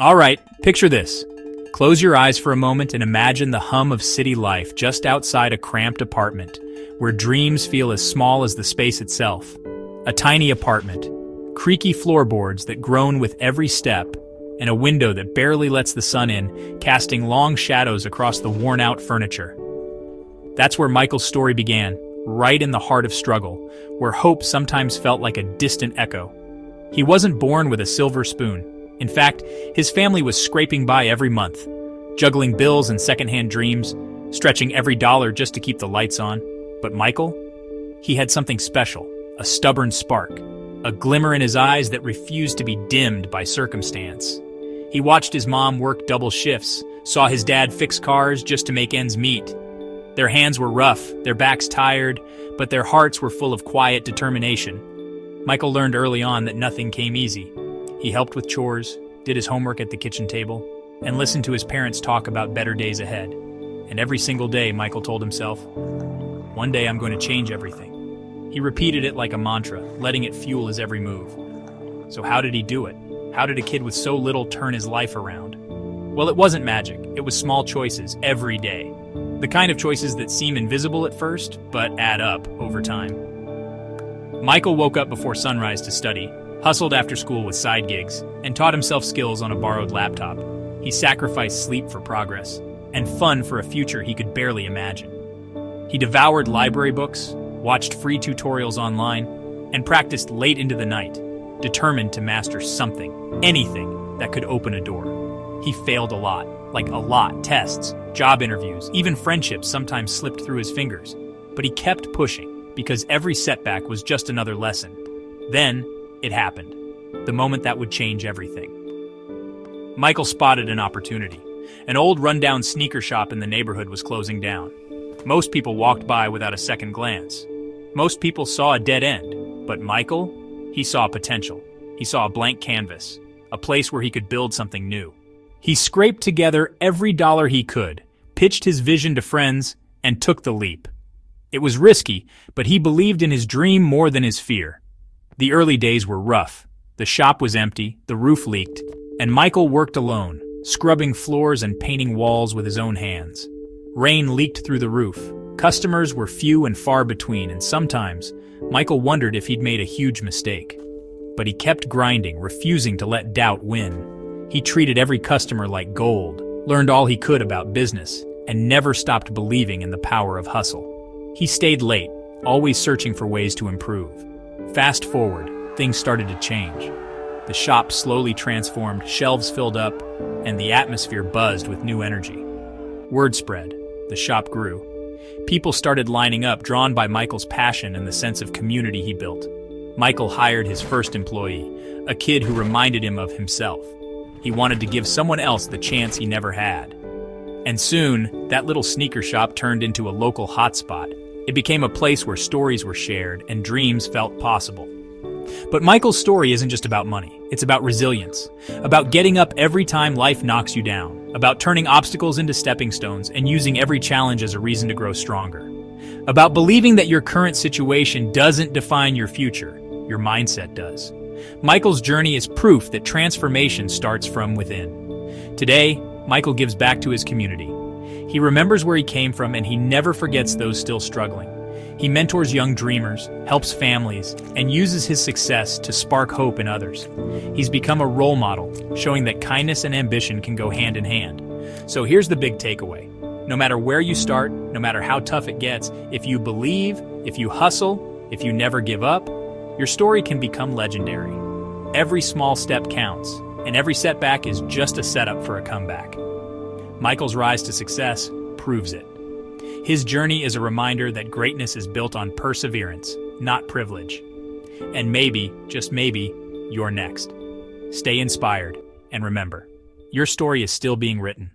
All right, picture this. Close your eyes for a moment and imagine the hum of city life just outside a cramped apartment, where dreams feel as small as the space itself. A tiny apartment, creaky floorboards that groan with every step, and a window that barely lets the sun in, casting long shadows across the worn-out furniture. That's where Michael's story began, right in the heart of struggle, where hope sometimes felt like a distant echo. He wasn't born with a silver spoon. In fact, his family was scraping by every month, juggling bills and secondhand dreams, stretching every dollar just to keep the lights on. But Michael? He had something special, a stubborn spark, a glimmer in his eyes that refused to be dimmed by circumstance. He watched his mom work double shifts, saw his dad fix cars just to make ends meet. Their hands were rough, their backs tired, but their hearts were full of quiet determination. Michael learned early on that nothing came easy. He helped with chores, did his homework at the kitchen table, and listened to his parents talk about better days ahead. And every single day, Michael told himself, "One day I'm going to change everything." He repeated it like a mantra, letting it fuel his every move. So how did he do it? How did a kid with so little turn his life around? Well, it wasn't magic. It was small choices every day. The kind of choices that seem invisible at first, but add up over time. Michael woke up before sunrise to study, hustled after school with side gigs, and taught himself skills on a borrowed laptop. He sacrificed sleep for progress, and fun for a future he could barely imagine. He devoured library books, watched free tutorials online, and practiced late into the night, determined to master something, anything that could open a door. He failed a lot, tests, job interviews, even friendships sometimes slipped through his fingers. But he kept pushing, because every setback was just another lesson. Then, it happened, the moment that would change everything. Michael spotted an opportunity. An old rundown sneaker shop in the neighborhood was closing down. Most people walked by without a second glance. Most people saw a dead end. But Michael, he saw potential. He saw a blank canvas, a place where he could build something new. He scraped together every dollar he could, pitched his vision to friends, and took the leap. It was risky, but he believed in his dream more than his fear. The early days were rough. The shop was empty, the roof leaked, and Michael worked alone, scrubbing floors and painting walls with his own hands. Rain leaked through the roof. Customers were few and far between, and sometimes Michael wondered if he'd made a huge mistake. But he kept grinding, refusing to let doubt win. He treated every customer like gold, learned all he could about business, and never stopped believing in the power of hustle. He stayed late, always searching for ways to improve. Fast forward, things started to change. The shop slowly transformed, shelves filled up, and the atmosphere buzzed with new energy. Word spread. The shop grew. People started lining up, drawn by Michael's passion and the sense of community he built. Michael hired his first employee, a kid who reminded him of himself. He wanted to give someone else the chance he never had. And soon, that little sneaker shop turned into a local hotspot. It became a place where stories were shared and dreams felt possible. But Michael's story isn't just about money. It's about resilience, about getting up every time life knocks you down, about turning obstacles into stepping stones and using every challenge as a reason to grow stronger, about believing that your current situation doesn't define your future, your mindset does. Michael's journey is proof that transformation starts from within. Today, Michael gives back to his community. He remembers where he came from, and he never forgets those still struggling. He mentors young dreamers, helps families, and uses his success to spark hope in others. He's become a role model, showing that kindness and ambition can go hand in hand. So here's the big takeaway. No matter where you start, no matter how tough it gets, if you believe, if you hustle, if you never give up, your story can become legendary. Every small step counts, and every setback is just a setup for a comeback. Michael's rise to success proves it. His journey is a reminder that greatness is built on perseverance, not privilege. And maybe, just maybe, you're next. Stay inspired, and remember, your story is still being written.